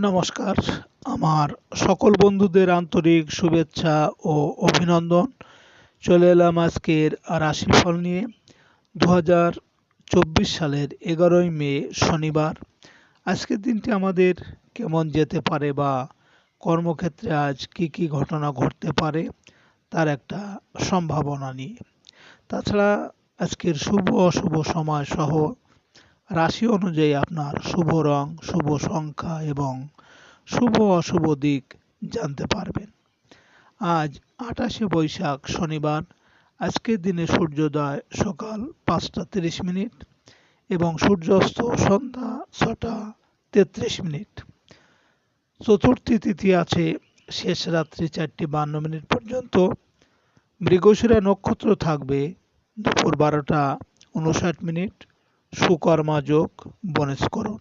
নমস্কার। আমার সকল বন্ধুদের আন্তরিক শুভেচ্ছা ও অভিনন্দন। চলে এলাম আজকের রাশিফল নিয়ে। 2024 সালের 11ই মে শনিবার। আজকের দিনটি আমাদের কেমন যেতে পারে বা কর্মক্ষেত্রে আজ কি কি ঘটনা ঘটতে পারে তার একটা সম্ভাবনা নিয়ে। তাছাড়া আজকের শুভ অশুভ সময় সহ রাশি অনুযায়ী আপনার শুভ রং, শুভ সংখ্যা এবং শুভ অশুভ দিক জানতে পারবেন। আজ 28শে বৈশাখ শনিবার। আজকের দিনে সূর্যোদয় সকাল 5টা 30 মিনিট এবং সূর্যাস্ত সন্ধ্যা 6টা 33 মিনিট। চতুর্থী তিথি আছে শেষ রাত্রি 4টা 52 মিনিট পর্যন্ত। মৃগশিরা নক্ষত্র থাকবে দুপুর 12টা 59 মিনিট। সুকর্মা যোগ, বনেশকরণ।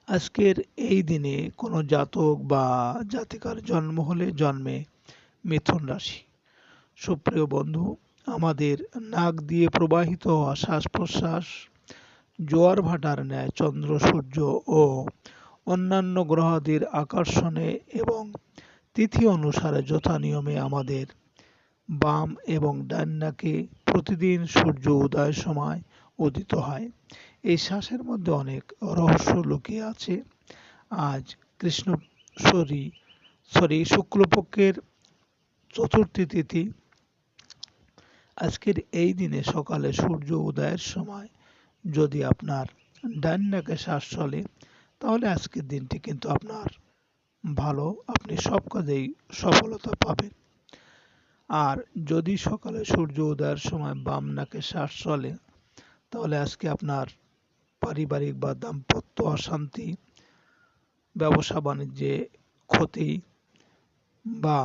আজকের এই দিনে কোনো জাতক বা জাতিকার জন্ম হলে জন্মে মিথুন রাশি। সুপ্রিয় বন্ধু, আমাদের নাক দিয়ে প্রবাহিত হওয়া শ্বাস প্রশ্বাস জোয়ার ভাটার ন্যায় চন্দ্র, সূর্য ও অন্যান্য গ্রহাদির আকর্ষণে এবং তিথি অনুসারে যথা নিয়মে আমাদের বাম এবং ডান নাকে প্রতিদিন সূর্য উদয়ের সময় উদিত হয়। এই শ্বাসের মধ্যে অনেক রহস্য লুকিয়ে আছে। আজ কৃষ্ণ শুক্লপক্ষের চতুর্থী তিথি। আজকের এই দিনে সকালে সূর্য উদয়ের সময় যদি আপনার ডান নাকে শ্বাস চলে তাহলে আজকের দিনটি কিন্তু আপনার ভালো, আপনি সব কাজেই সফলতা পাবেন। আর যদি সকালে সূর্য উদয়ের সময় বাম নাকে শ্বাস চলে তাহলে আজকে আপনার পারিবারিক বা দাম্পত্য অশান্তি, ব্যবসা বাণিজ্যে ক্ষতি বা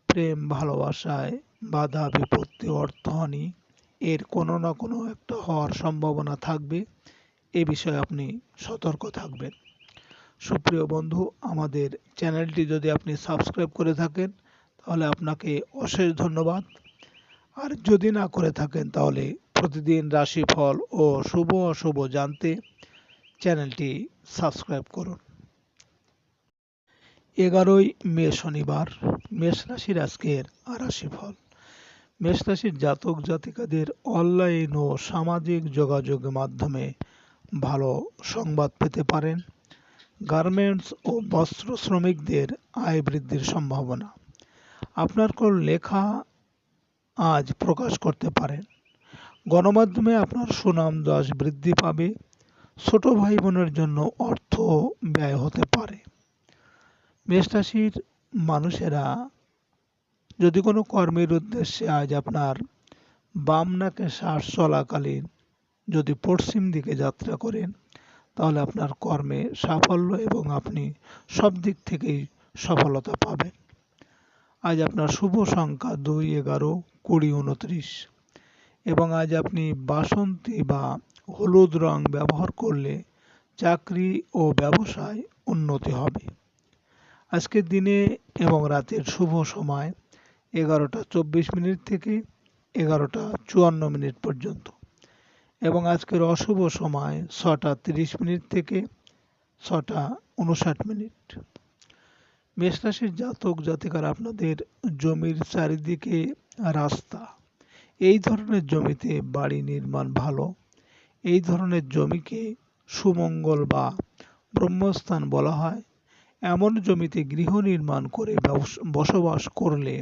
প্রেম ভালোবাসায় বাধা বিপত্তি, অর্থহানি এর কোনো না কোনো একটা হওয়ার সম্ভাবনা থাকবে। এ বিষয়ে আপনি সতর্ক থাকবেন। সুপ্রিয় বন্ধু, আমাদের চ্যানেলটি যদি আপনি সাবস্ক্রাইব করে থাকেন তাহলে আপনাকে অশেষ ধন্যবাদ। আর যদি না করে থাকেন তাহলে প্রতিদিন রাশিফল ও শুভ অশুভ জানতে চ্যানেলটি সাবস্ক্রাইব করুন। 11ই মে শনিবার। মেষ রাশির আজকের রাশিফল। মেষ রাশির জাতক জাতিকাদের অনলাইন ও সামাজিক যোগাযোগের মাধ্যমে ভালো সংবাদ পেতে পারেন। গার্মেন্টস ও বস্ত্র শ্রমিকদের আয় বৃদ্ধির সম্ভাবনা। আপনার কোন লেখা আজ প্রকাশ করতে পারেন। গণমাধ্যমে আপনার সুনাম যশ বৃদ্ধি পাবে। ছোট ভাই বোনের জন্য অর্থ ব্যয় হতে পারে। মেষ রাশির মানুষেরা যদি কোনো কর্মের উদ্দেশ্যে আজ আপনার বাম নাকে শ্বাস চলাকালীন যদি পশ্চিম দিকে যাত্রা করেন তাহলে আপনার কর্মে সাফল্য এবং আপনি সব দিক থেকেই সফলতা পাবেন। আজ আপনার শুভ সংখ্যা 2, 11, 20, 29 এবং আজ আপনি বাসন্তী বা হলুদ রং ব্যবহার করলে চাকরি ও ব্যবসায় উন্নতি হবে। আজকের দিনে এবং রাতের শুভ সময় 11টা 24 মিনিট থেকে 11টা 54 মিনিট পর্যন্ত এবং আজকের অশুভ সময় 6টা 30 মিনিট থেকে 6টা 59 মিনিট। মেষ রাশির জাতক জাতিকারা আপনাদের জমির চারিদিকে রাস্তা, এই ধরনের জমিতে বাড়ি নির্মাণ ভালো। এই ধরনের জমিকে সুমঙ্গল বা ব্রহ্মস্থান বলা হয়। এমন জমিতে গৃহ নির্মাণ করে বসবাস করলে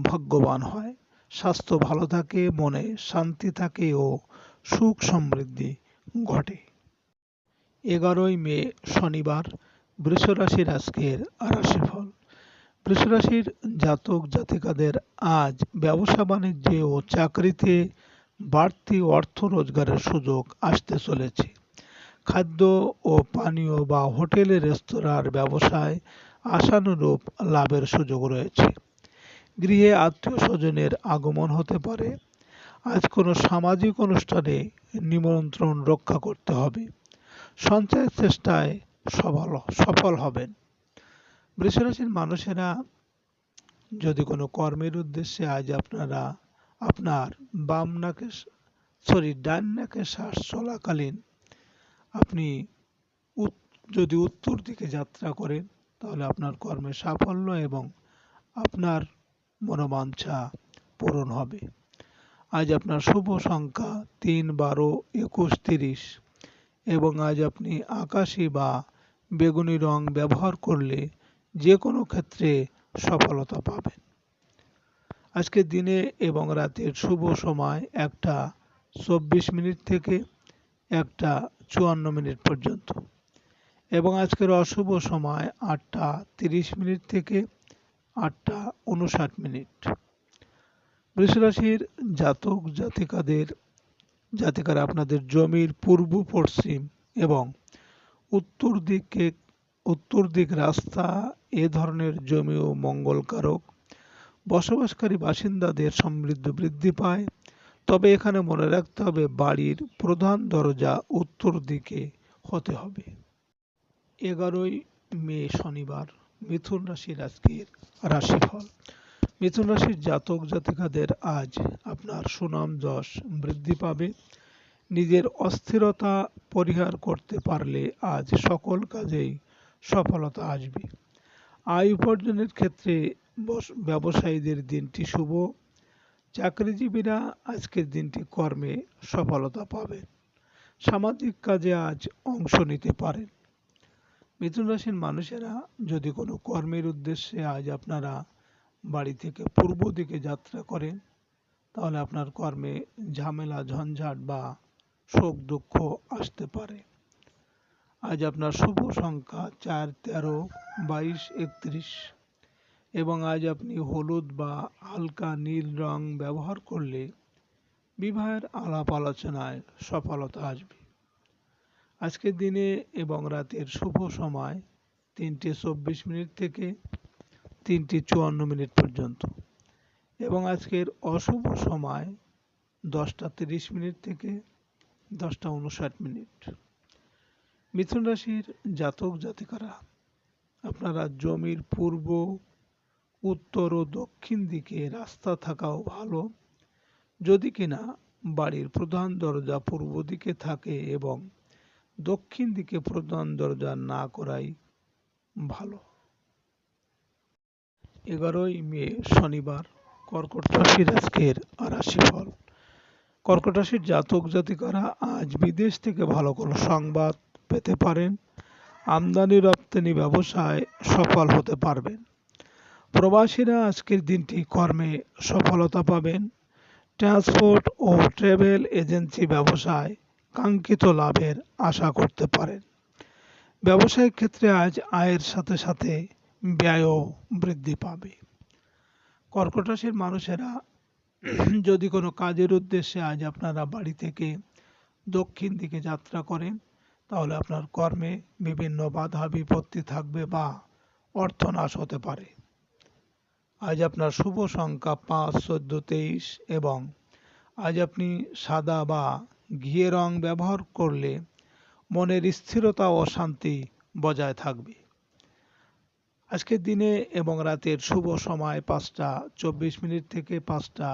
ভাগ্যবান হয়। স্বাস্থ্য ভালো থাকে, মনে শান্তি থাকে ও সুখ সমৃদ্ধি ঘটে। 11ই মে শনিবার। বৃষ রাশির আজকের রাশিফল। বৃষ রাশির জাতক জাতিকাদের আজ ব্যবসা বাণিজ্যে ও চাকরিতে বাড়তি অর্থ রোজগারের সুযোগ আসতে চলেছে। খাদ্য ও পানীয় বা হোটেলে রেস্তোরাঁর ব্যবসায় আশানুরূপ লাভের সুযোগ রয়েছে। গৃহে আত্মীয় স্বজনের আগমন হতে পারে। আজ কোনো সামাজিক অনুষ্ঠানে নিমন্ত্রণ রক্ষা করতে হবে। সঞ্চয়ের চেষ্টায় সফল হবেন। বৃষ রাশির মানুষেরা যদি কোনো কর্মের উদ্দেশ্যে আজ আপনারা আপনার ডান নাকে শ্বাস চলাকালীন আপনি যদি উত্তর দিকে যাত্রা করেন তাহলে আপনার কর্মে সাফল্য এবং আপনার মনোবাঞ্ছা পূরণ হবে। আজ আপনার শুভ সংখ্যা ৩, ১২, ২১, ৩০ এবং আজ আপনি আকাশী বা বেগুনি রং ব্যবহার করলে যে কোনো ক্ষেত্রে সফলতা পাবেন। আজকের দিনে এবং রাতের শুভ সময় ১টা ২৪ মিনিট থেকে ১টা ৫৪ মিনিট পর্যন্ত এবং আজকের অশুভ সময় ৮টা ৩০ মিনিট থেকে ৮টা ৫৯ মিনিট। বৃষ রাশির জাতিকারা আপনাদের জমির পূর্ব পশ্চিম এবং উত্তর দিক রাস্তা এ ধরনের জমি ও মঙ্গলকারক। বসবাসকারী বাসিন্দাদের সমৃদ্ধি বৃদ্ধি পায়, তবে এখানে মনে রাখতে হবে বাড়ির প্রধান দরজা উত্তর দিকে হতে হবে। ১১ই মে শনিবার মিথুন রাশির আজকের রাশিফল। মিথুন রাশির জাতিকাদের আজ আপনার সুনাম যশ বৃদ্ধি পাবে। নিজের অস্থিরতা পরিহার করতে পারলে আজ সকল কাজেই সফলতা আসবে। আয় উপার্জনের ক্ষেত্রে ব্যবসায়ীদের দিনটি শুভ। চাকরিজীবীরা আজকের দিনটি কর্মে সফলতা পাবেন। সামাজিক কাজে আজ অংশ নিতে পারেন। মিথুন রাশির মানুষেরা যদি কোনো কর্মের উদ্দেশ্যে আজ আপনারা বাড়ি থেকে পূর্ব দিকে যাত্রা করেন তাহলে আপনার কর্মে ঝামেলা ঝঞ্ঝাট বা শোক দুঃখ আসতে পারে। আজ আপনার শুভ সংখ্যা ৪, ১৩, ২২, ৩১ এবং আজ আপনি হলুদ বা হালকা নীল রং ব্যবহার করলে বিবাহের আলাপ আলোচনায় সফলতা আসবে। আজকের দিনে এবং রাতের শুভ সময় ৩টা ২৪ মিনিট থেকে ৩টা ৫৪ মিনিট পর্যন্ত এবং আজকের অশুভ সময় ১০টা ৩০ মিনিট থেকে ১০টা ৫৯ মিনিট। মিথুন রাশির জাতিকারা আপনারা জমির পূর্ব, উত্তর ও দক্ষিণ দিকে রাস্তা থাকাও ভালো, যদি কিনা বাড়ির প্রধান দরজা পূর্ব দিকে থাকে এবং দক্ষিণ দিকে প্রধান দরজা না করাই ভালো। ১১ই মে শনিবার কর্কট রাশির আজকের রাশিফল। কর্কট রাশির জাতিকারা আজ বিদেশ থেকে ভালো কোনো সংবাদ পেতে পারেন। আমদানি রপ্তানি ব্যবসায় সফল হতে পারবেন। প্রবাসীরা আজকের দিনটি কর্মে সফলতা পাবেন। ট্রান্সপোর্ট ও ট্রাভেল এজেন্সি ব্যবসায় কাঙ্ক্ষিত লাভের আশা করতে পারেন। ব্যবসায়িক ক্ষেত্রে আজ আয়ের সাথে সাথে ব্যয়ও বৃদ্ধি পাবে। কর্কট রাশির মানুষেরা যদি কোনো কাজের উদ্দেশ্যে আজ আপনারা বাড়ি থেকে দক্ষিণ দিকে যাত্রা করেন তাহলে আপনার কর্মে বিভিন্ন বাধা বিপত্তি থাকবে বা অর্থনাশ হতে পারে। আজ আপনার শুভ সংখ্যা ৫, ১৪, ২৩ এবং আজ আপনি সাদা বা ঘিয়ে রং ব্যবহার করলে মনের স্থিরতা ও শান্তি বজায় থাকবে। আজকের দিনে এবং রাতের শুভ সময় ৫টা ২৪ মিনিট থেকে ৫টা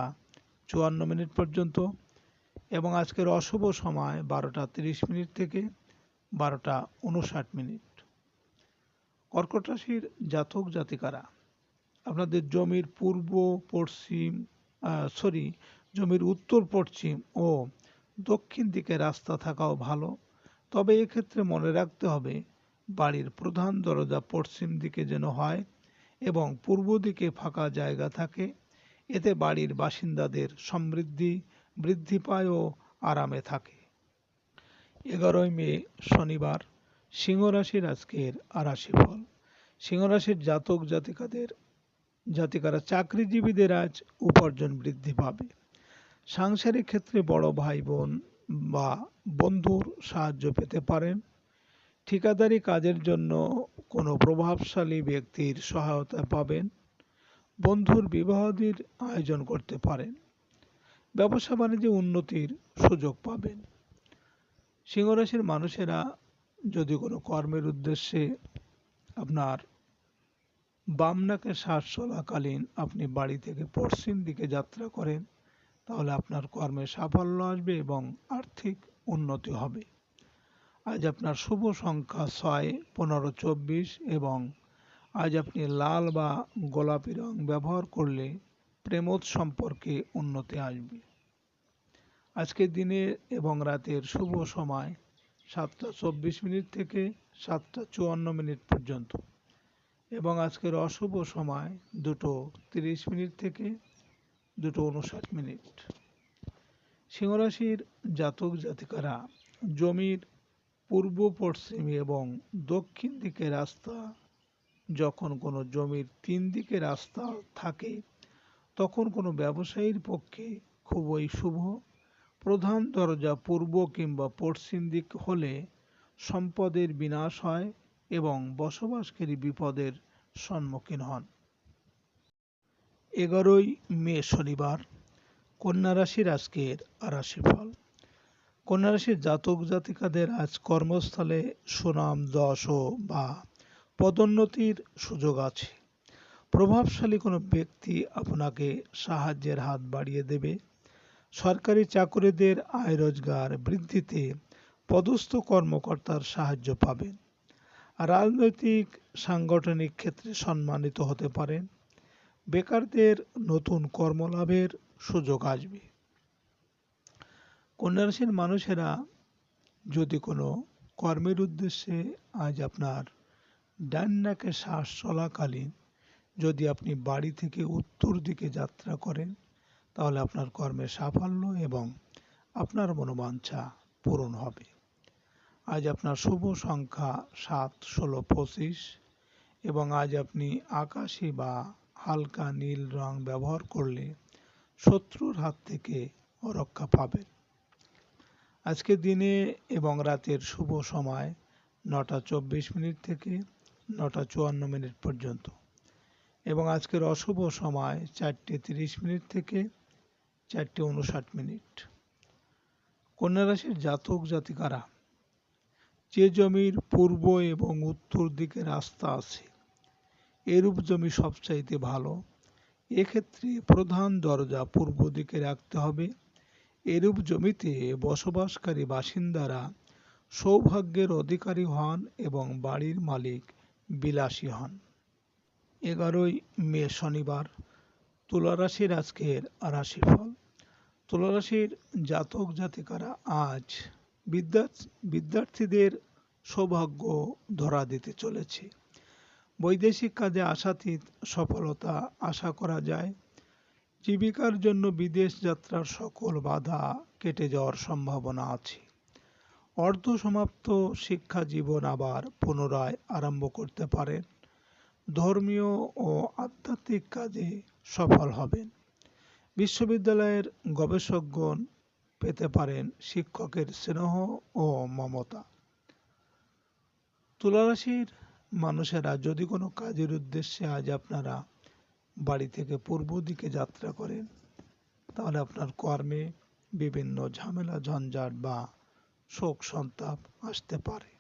৫৪ মিনিট পর্যন্ত এবং আজকের অশুভ সময় ১২টা ৩০ মিনিট থেকে ১২টা ৫৯ মিনিট। কর্কট রাশির জাতিকারা আপনাদের জমির উত্তর পশ্চিম ও দক্ষিণ দিকে রাস্তা থাকাও ভালো, তবে এক্ষেত্রে মনে রাখতে হবে বাড়ির প্রধান দরজা পশ্চিম দিকে যেন হয় এবং পূর্ব দিকে ফাঁকা জায়গা থাকে। এতে বাড়ির বাসিন্দাদের সমৃদ্ধি বৃদ্ধি পায় ও আরামে থাকে। ১১ই মে শনিবার সিংহ রাশির আজকের রাশিফল। সিংহ রাশির জাতিকারা চাকরিজীবীদের আজ উপার্জন বৃদ্ধি পাবে। সাংসারিক ক্ষেত্রে বড় ভাই বোন বা বন্ধুর সাহায্য পেতে পারেন। ঠিকাদারি কাজের জন্য কোনো প্রভাবশালী ব্যক্তির সহায়তা পাবেন। বন্ধুর বিবাহাদির আয়োজন করতে পারেন। ব্যবসা বাণিজ্যে উন্নতির সুযোগ পাবেন। সিংহ রাশির মানুষেরা যদি কোনো কর্মের উদ্দেশ্যে আপনার বাম নাকে শ্বাস চলাকালীন আপনি বাড়ি থেকে পশ্চিম দিকে যাত্রা করেন তাহলে আপনার কর্মে সাফল্য আসবে এবং আর্থিক উন্নতি হবে। আজ আপনার শুভ সংখ্যা 6, 15, 24 এবং আজ আপনি লাল বা গোলাপি রং ব্যবহার করলে প্রেমোদ সম্পর্কে উন্নতি আসবে। আজকের দিনের এবং রাতের শুভ সময় 7:24 থেকে 7:54 পর্যন্ত এবং আজকের অশুভ সময় 2:30 থেকে 2:59। সিংহরাশির জাতক জাতিকারা জমির পূর্ব পশ্চিমে এবং দক্ষিণ দিকে রাস্তা, যখন কোনো জমির 3 দিকে রাস্তা থাকে তখন কোনো ব্যবসায়ীর পক্ষে খুবই শুভ। প্রধান দরজা পূর্ব কিংবা পশ্চিম দিক হলে সম্পদের বিনাশ হয় এবং বসবাসকারী বিপদের সম্মুখীন হন। 11 মে শনিবার, কন্যা রাশির আজকের রাশিফল। কন্যা রাশির জাতক জাতিকাদের আজ কর্মস্থলে সুনাম, যশ বা পদোন্নতির সুযোগ আছে। প্রভাবশালী কোনো ব্যক্তি আপনাকে সাহায্যের হাত বাড়িয়ে দেবে। সরকারি চাকুরিদের আয় রোজগার বৃদ্ধিতে পদস্থ কর্মকর্তার সাহায্য পাবেন। রাজনৈতিক সাংগঠনিক ক্ষেত্রে সম্মানিত হতে পারেন। বেকারদের নতুন কর্মলাভের সুযোগ আসবে। কন্যা রাশির মানুষেরা যদি কোনো কর্মের উদ্দেশ্যে আজ আপনার ডান নাকে শ্বাস চলাকালীন যদি আপনি বাড়ি থেকে উত্তর দিকে যাত্রা করেন তাহলে আপনার কর্মে সাফল্য এবং আপনার মনোবাঞ্ছা পূরণ হবে। আজ আপনার শুভ সংখ্যা 7, 16, 25 এবং আজ আপনি আকাশী বা হালকা নীল রং ব্যবহার করলে শত্রুর হাত থেকে রক্ষা পাবেন। আজকে দিনে এবং রাতের শুভ সময় 9:24 থেকে 9:54 পর্যন্ত এবং আজকের অশুভ সময় 4:30 থেকে 4:59। কন্যা রাশির জাতক জাতিকারা যে জমির পূর্ব এবং উত্তর দিকে রাস্তা আছে এরূপ জমি সবচাইতে ভালো। এক্ষেত্রে প্রধান দরজা পূর্ব দিকে রাখতে হবে। এরূপ জমিতে বসবাসকারী বাসিন্দারা সৌভাগ্যের অধিকারী হন এবং বাড়ির মালিক বিলাসী হন। 11 মে শনিবার, তুলা রাশির আজকের রাশিফল। তুলা রাশির জাতক জাতিকারা আজ বিদ্যার্থীদের সৌভাগ্য ধরা দিতে চলেছে। বৈদেশিক কাজে আশাতীত সফলতা আশা করা যায়। জীবিকার জন্য বিদেশ যাত্রার সকল বাধা কেটে যাওয়ার সম্ভাবনা আছে। অর্ধ সমাপ্ত শিক্ষা জীবন আবার পুনরায় আরম্ভ করতে পারেন। ধর্মীয় ও আধ্যাত্মিক কাজে সফল হবেন। বিশ্ববিদ্যালয়ের গবেষকগণ পেতে পারেন শিক্ষকের স্নেহ ও মমতা। তুলা রাশির মানুষেরা যদি কোনো কাজের উদ্দেশ্যে আজ আপনারা বাড়ি থেকে পূর্ব দিকে যাত্রা করেন তাহলে আপনার কর্মে বিভিন্ন ঝামেলা ঝঞ্ঝাট বা শোক সন্তাপ আসতে পারে।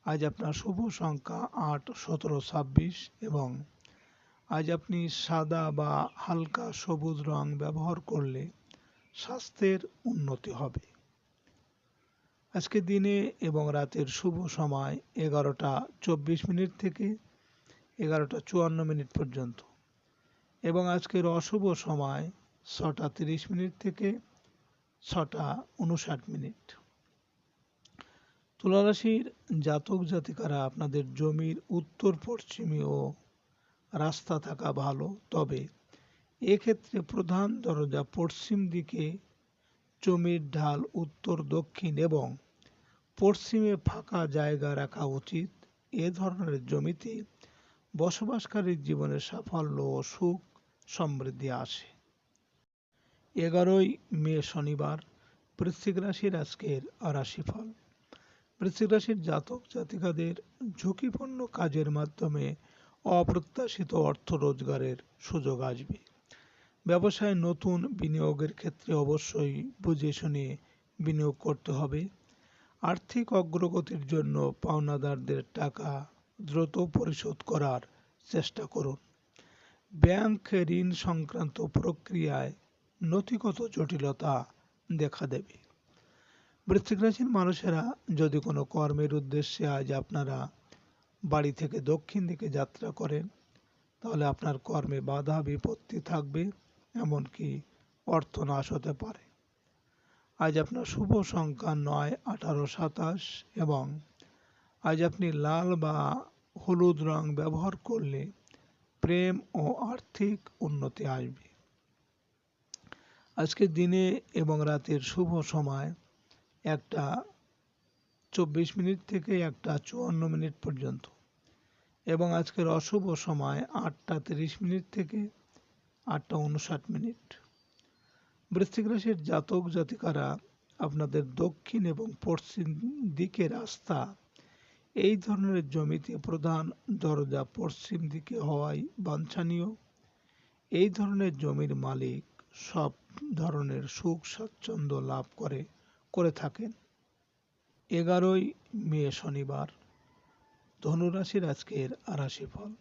আজ আপনার শুভ সংখ্যা 8, 17, 26 এবং আজ আপনি সাদা বা হালকা সবুজ রং ব্যবহার করলে স্বাস্থ্যের উন্নতি হবে। আজকে দিনে এবং রাতের শুভ সময় 11:24 থেকে 11:54 পর্যন্ত এবং আজকের অশুভ সময় 6:30 থেকে 6:59। তুলা রাশির জাতক জাতিকারা আপনাদের জমির উত্তর পশ্চিমেও রাস্তা থাকা ভালো, তবে এক্ষেত্রে প্রধান দরজা পশ্চিম দিকে, জমির ঢাল উত্তর দক্ষিণ এবং পশ্চিমে ফাঁকা জায়গা রাখা উচিত। এ ধরনের জমিতে বসবাসকারীর জীবনে সাফল্য ও সুখ সমৃদ্ধি আসে। 11 মে শনিবার, বৃশ্চিক রাশির আজকের রাশিফল। বৃশ্চিক রাশির জাতক জাতিকাদের ঝুঁকিপূর্ণ কাজের মাধ্যমে অপ্রত্যাশিত অর্থ রোজগারের সুযোগ আসবে। ব্যবসায় নতুন বিনিয়োগের ক্ষেত্রে অবশ্যই বুঝে শুনে বিনিয়োগ করতে হবে। আর্থিক অগ্রগতির জন্য পাওনাদারদের টাকা দ্রুত পরিশোধ করার চেষ্টা করুন। ব্যাংক ঋণ সংক্রান্ত প্রক্রিয়ায় নথিগত জটিলতা দেখা দেবে। বৃশ্চিক রাশির মানুষেরা যদি কোনো কর্মের উদ্দেশ্যে আজ আপনারা বাড়ি থেকে দক্ষিণ দিকে যাত্রা করেন, তাহলে আপনার কর্মে বাধা বিপত্তি থাকবে, এমনকি অর্থনাশ হতে পারে। আজ আপনার শুভ সংখ্যা 9, 18, 27 এবং আজ আপনি লাল বা হলুদ রং ব্যবহার করলে প্রেম ও আর্থিক উন্নতি আসবে। আজকের দিনে এবং রাতের শুভ সময় 1:24 থেকে 1:54 পর্যন্ত এবং আজকের অশুভ সময় 8:30 থেকে 8:59। বৃশ্চিক রাশির জাতক জাতিকারা আপনাদের দক্ষিণ এবং পশ্চিম দিকে রাস্তা, এই ধরনের জমিতে প্রধান দরজা পশ্চিম দিকে হওয়াই বাঞ্ছনীয়। এই ধরনের জমির মালিক সব ধরনের সুখ স্বাচ্ছন্দ্য লাভ করে থাকেন। 11ই মে শনিবার, ধনুরাশির আজকের রাশিফল।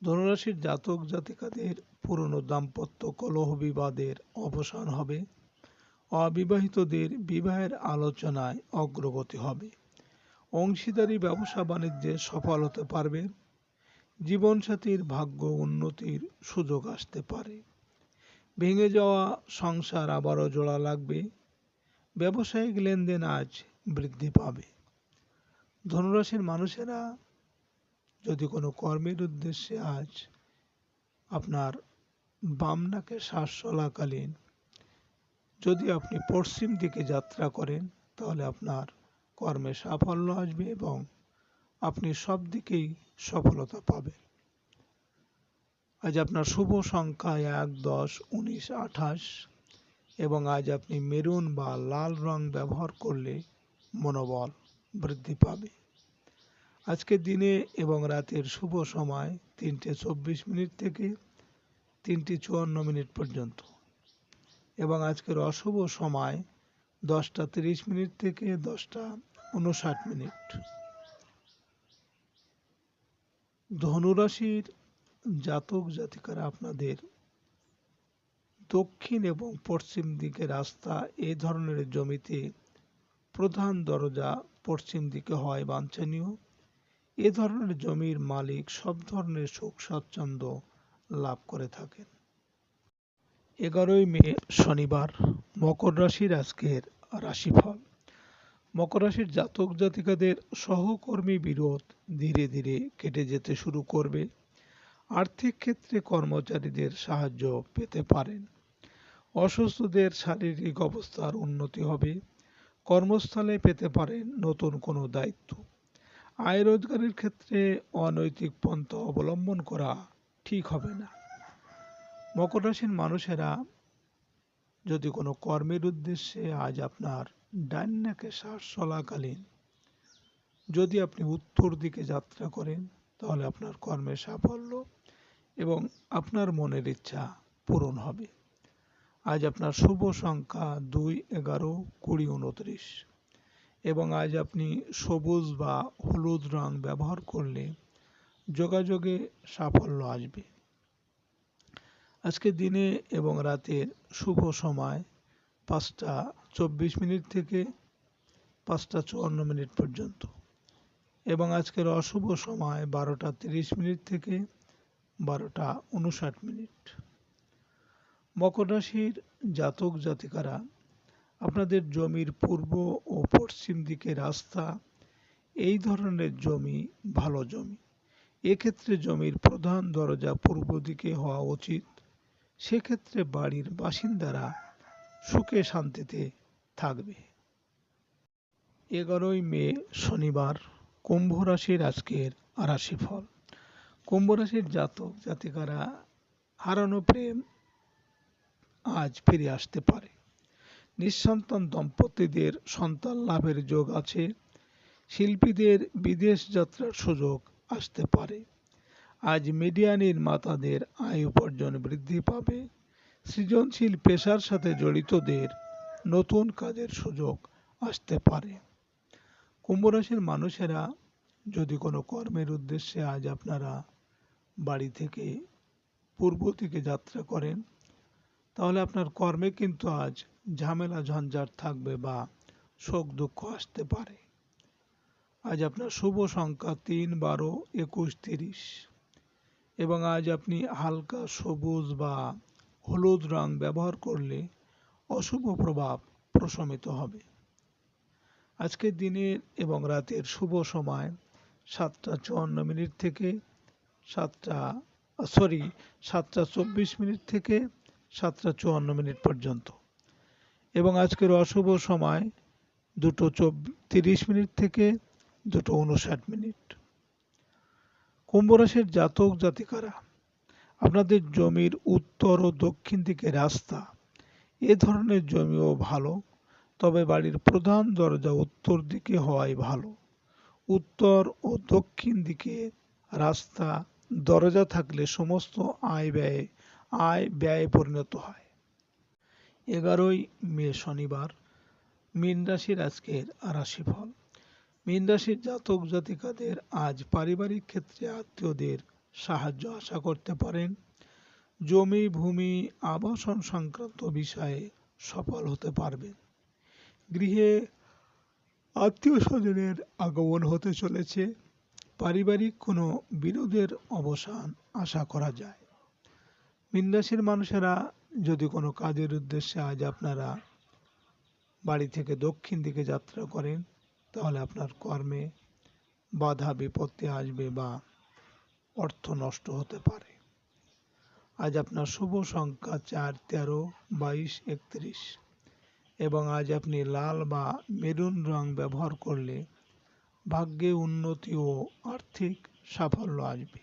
ধনুরাশির জাতক জাতিকাদের পুরনো দাম্পত্য কলহ বিবাদের অবসান হবে। অবিবাহিতদের বিবাহের আলোচনায় অগ্রগতি হবে। অংশীদারি ব্যবসা বাণিজ্যে সফল হতে পারবে। জীবনসাথীর ভাগ্য উন্নতির সুযোগ আসতে পারে। ভেঙে যাওয়া সংসার আবারও জোড়া লাগবে। ব্যবসায়িক লেনদেন আজ বৃদ্ধি পাবে। ধনুরাশির মানুষেরা যদি কোনো কর্মের উদ্দেশ্যে আজ আপনার বাম নাকে শ্বাস চলাকালীন যদি আপনি পশ্চিম দিকে যাত্রা করেন, তাহলে আপনার কর্মে সাফল্য আসবে এবং আপনি সব দিকেই সফলতা পাবেন। আজ আপনার শুভ সংখ্যা 1, 10, 19, 28 এবং আজ আপনি মেরুন বা লাল রং ব্যবহার করলে মনোবল বৃদ্ধি পাবে। আজকের দিনে এবং রাতের শুভ সময় 3:24 থেকে 3:54 পর্যন্ত এবং আজকের অশুভ সময় 10:30 থেকে 10:59। ধনুরাশির জাতক জাতিকারা আপনাদের দক্ষিণ এবং পশ্চিম দিকে রাস্তা, এই ধরনের জমিতে প্রধান দরজা পশ্চিম দিকে হয় বাঞ্ছনীয়। এ ধরনের জমির মালিক সব ধরনের সুখ স্বাচ্ছন্দ্য লাভ করে থাকেন। 11ই মে শনিবার, মকর রাশির আজকের রাশিফল। মকর রাশির জাতক জাতিকাদের সহকর্মী বিরোধ ধীরে ধীরে কেটে যেতে শুরু করবে। আর্থিক ক্ষেত্রে কর্মচারীদের সাহায্য পেতে পারেন। অসুস্থদের শারীরিক অবস্থার উন্নতি হবে। কর্মস্থলে পেতে পারেন নতুন কোনো দায়িত্ব। আয় রোজগারের ক্ষেত্রে অনৈতিক পন্থা অবলম্বন করা ঠিক হবে না। মকর রাশির মানুষেরা যদি কোনো কর্মের উদ্দেশ্যে আজ আপনার ডান নাকে শ্বাস চলাকালীন যদি আপনি উত্তর দিকে যাত্রা করেন, তাহলে আপনার কর্মে সাফল্য এবং আপনার মনের ইচ্ছা পূরণ হবে। আজ আপনার শুভ সংখ্যা 2, 11, 20, 29 এবং আজ আপনি সবুজ বা হলুদ রং ব্যবহার করলে যোগাযোগে সাফল্য আসবে। আজকে দিনে এবং রাতের শুভ সময় 5:24 থেকে 5:54 পর্যন্ত এবং আজকের অশুভ সময় 12:30 থেকে 12:59। মকর রাশির জাতক জাতিকারা আপনাদের জমির পূর্ব ও পশ্চিম দিকে রাস্তা, এই ধরনের জমি ভালো জমি। এক্ষেত্রে জমির প্রধান দরজা পূর্ব দিকে হওয়া উচিত। সেক্ষেত্রে বাড়ির বাসিন্দারা সুখে শান্তিতে থাকবে। 11ই মে শনিবার, কুম্ভ রাশির আজকের রাশিফল। কুম্ভ রাশির জাতক জাতিকারা হারানো প্রেম আজ ফিরে আসতে পারে। নিঃসন্তান দম্পতিদের সন্তান লাভের যোগ আছে। শিল্পীদের বিদেশ যাত্রার সুযোগ আসতে পারে। আজ মিডিয়া নির্মাতাদের আয় উপার্জন বৃদ্ধি পাবে। সৃজনশীল পেশার সাথে জড়িতদের নতুন কাজের সুযোগ আসতে পারে। কুম্ভ রাশির মানুষেরা যদি কোনো কর্মের উদ্দেশ্যে আজ আপনারা বাড়ি থেকে পূর্ব দিকে যাত্রা করেন, তাহলে আপনার কর্মে কিন্তু আজ ঝামেলা ঝঞ্ঝাট থাকবে বা শোক দুঃখ আসতে পারে। আজ আপনার শুভ সংখ্যা 3, 12, 21, 30 এবং আজ আপনি হালকা সবুজ বা হলুদ রং ব্যবহার করলে অশুভ প্রভাব প্রশমিত হবে। আজকের দিনের এবং রাতের শুভ সময় 7টা 54 মিনিট থেকে 7টা 24 মিনিট থেকে 7টা 54 মিনিট পর্যন্ত এবং আজকের অশুভ সময় 2টো 30 মিনিট থেকে 2টো 59 মিনিট। কুম্ভ রাশির জাতক জাতিকারা, আপনাদের জমির উত্তর ও দক্ষিণ দিকে রাস্তা, এ ধরনের জমিও ভালো, তবে বাড়ির প্রধান দরজা উত্তর দিকে হওয়াই ভালো। উত্তর ও দক্ষিণ দিকে রাস্তা দরজা থাকলে সমস্ত আয় ব্যয়ে পরিণত হয়। 11ই মে শনিবার, মীন রাশির আজকের রাশিফল। মীন রাশির জাতক জাতিকাদের আজ পারিবারিক ক্ষেত্রে আত্মীয়দের সাহায্য আশা করতে পারেন। জমি ভূমি আবাসন সংক্রান্ত বিষয়ে সফল হতে পারবেন। গৃহে আত্মীয় স্বজনের আগমন হতে চলেছে। পারিবারিক কোনো বিরোধের অবসান আশা করা যায়। মীন রাশির মানুষেরা যদি কোনো কাজের উদ্দেশ্যে আজ আপনারা বাড়ি থেকে দক্ষিণ দিকে যাত্রা করেন, তাহলে আপনার কর্মে বাধা বিপত্তি আসবে বা অর্থ নষ্ট হতে পারে। আজ আপনার শুভ সংখ্যা 4, 13, 22, 31 এবং আজ আপনি লাল বা মেরুন রং ব্যবহার করলে ভাগ্যে উন্নতি ও আর্থিক সাফল্য আসবে।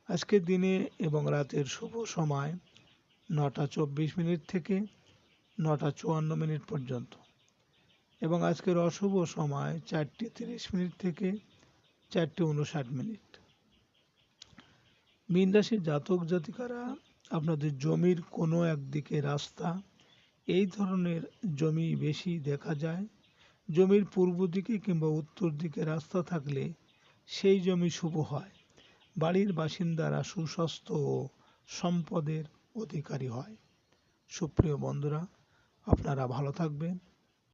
আজকের দিনে এবং রাতের শুভ সময় 9টা 24 মিনিট থেকে 9টা 54 মিনিট পর্যন্ত এবং আজকের অশুভ সময় 4টে 30 মিনিট থেকে 4টে 59 মিনিট। মীন রাশির জাতক জাতিকারা, আপনাদের জমির কোনো একদিকে রাস্তা, এই ধরনের জমি বেশি দেখা যায়। জমির পূর্ব দিকে কিংবা উত্তর দিকে রাস্তা থাকলে সেই জমি শুভ হয়। বাড়ির বাসিন্দারা সুস্বাস্থ্য ও সম্পদের অধিকারী হয়। সুপ্রিয় বন্ধুরা, আপনারা ভালো থাকবেন।